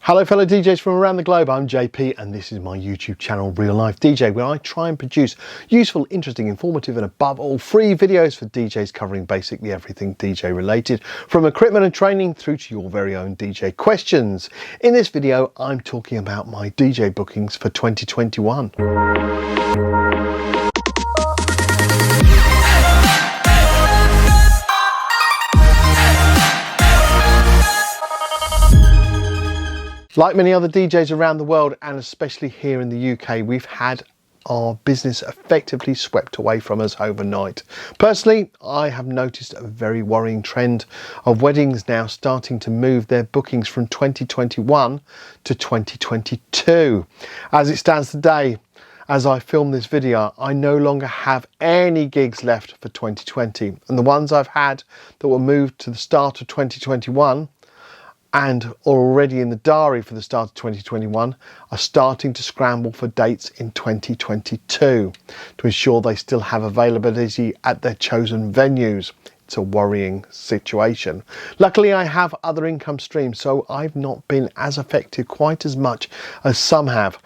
Hello fellow DJs from around the globe, I'm JP and this is my YouTube channel Real Life DJ, where I try and produce useful, interesting, informative and above all free videos for DJs covering basically everything DJ related, from equipment and training through to your very own DJ questions. In this video I'm talking about my DJ bookings for 2021. Like many other DJs around the world, and especially here in the UK, we've had our business effectively swept away from us overnight. Personally, I have noticed a very worrying trend of weddings now starting to move their bookings from 2021 to 2022. As it stands today, as I film this video, I no longer have any gigs left for 2020, and the ones I've had that were moved to the start of 2021 and are already in the diary for the start of 2021 are starting to scramble for dates in 2022 to ensure they still have availability at their chosen venues. It's a worrying situation. Luckily, I have other income streams, so I've not been as affected quite as much as some have.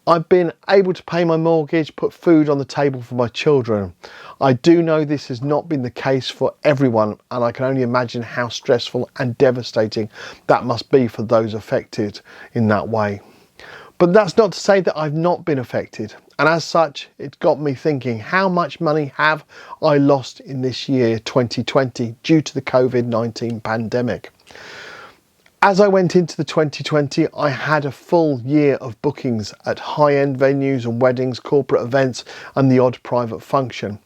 I've been able to pay my mortgage, put food on the table for my children. I do know this has not been the case for everyone, and I can only imagine how stressful and devastating that must be for those affected in that way. But that's not to say that I've not been affected, and as such it's got me thinking, how much money have I lost in this year 2020 due to the COVID-19 pandemic? As I went into the 2020, I had a full year of bookings at high-end venues and weddings, corporate events and the odd private function.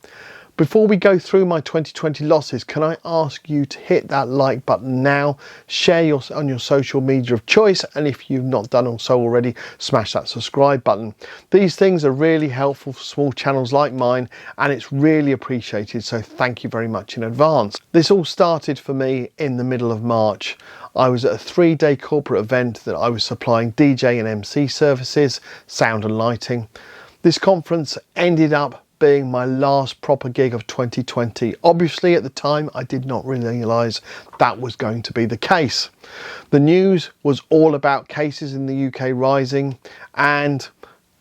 Before we go through my 2020 losses, can I ask you to hit that like button now, share on your social media of choice, and if you've not done so already, smash that subscribe button. These things are really helpful for small channels like mine, and it's really appreciated, so thank you very much in advance. This all started for me in the middle of March. I was at a 3-day corporate event that I was supplying DJ and MC services, sound and lighting. This conference ended up being my last proper gig of 2020. Obviously at the time I did not realise that was going to be the case. The news was all about cases in the UK rising, and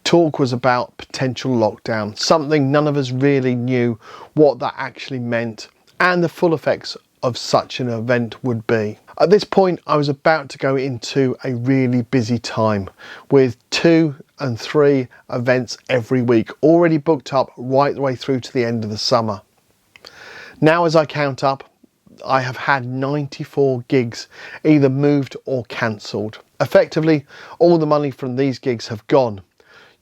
talk was about potential lockdown, something none of us really knew what that actually meant and the full effects of such an event would be. At this point I was about to go into a really busy time with 2 and 3 events every week already booked up right the way through to the end of the summer. Now as I count up, I have had 94 gigs either moved or cancelled. Effectively all the money from these gigs have gone.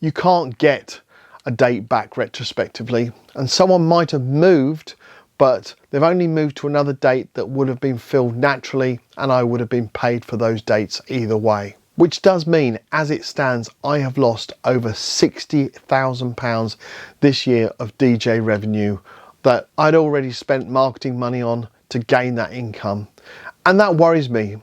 You can't get a date back retrospectively, and someone might have moved but they've only moved to another date that would have been filled naturally, and I would have been paid for those dates either way. Which does mean, as it stands, I have lost over £60,000 this year of DJ revenue that I'd already spent marketing money on to gain that income. And that worries me.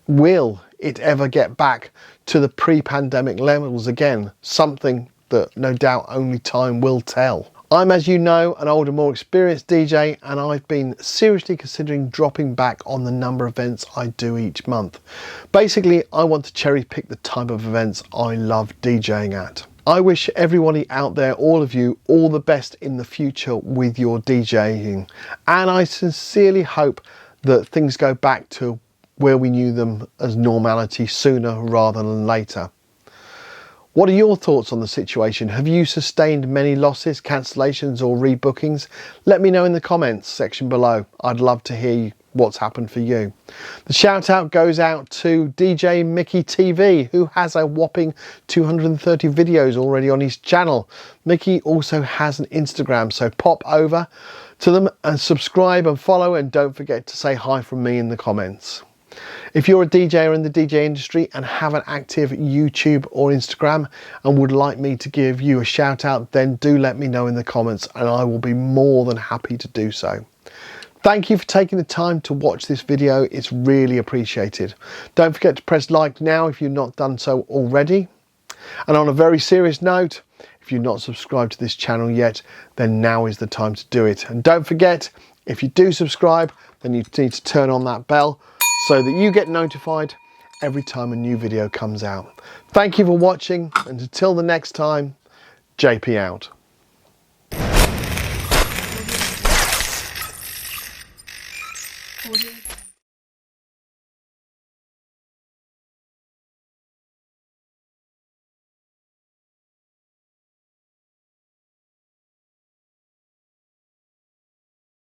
Will it ever get back to the pre-pandemic levels again? Something that no doubt only time will tell. I'm, as you know, an older, more experienced DJ, and I've been seriously considering dropping back on the number of events I do each month. Basically, I want to cherry pick the type of events I love DJing at. I wish everybody out there, all of you, all the best in the future with your DJing, and I sincerely hope that things go back to where we knew them as normality sooner rather than later. What are your thoughts on the situation? Have you sustained many losses, cancellations or rebookings? Let me know in the comments section below. I'd love to hear what's happened for you. The shout out goes out to DJ Mickey TV, who has a whopping 230 videos already on his channel. Mickey also has an Instagram, so pop over to them and subscribe and follow, and don't forget to say hi from me in the comments. If you're a DJ or in the DJ industry and have an active YouTube or Instagram and would like me to give you a shout out, then do let me know in the comments and I will be more than happy to do so. Thank you for taking the time to watch this video. It's really appreciated. Don't forget to press like now if you've not done so already. And on a very serious note, if you've not subscribed to this channel yet, then now is the time to do it. And don't forget, if you do subscribe, then you need to turn on that bell so that you get notified every time a new video comes out. Thank you for watching, and until the next time, JP out. Audio.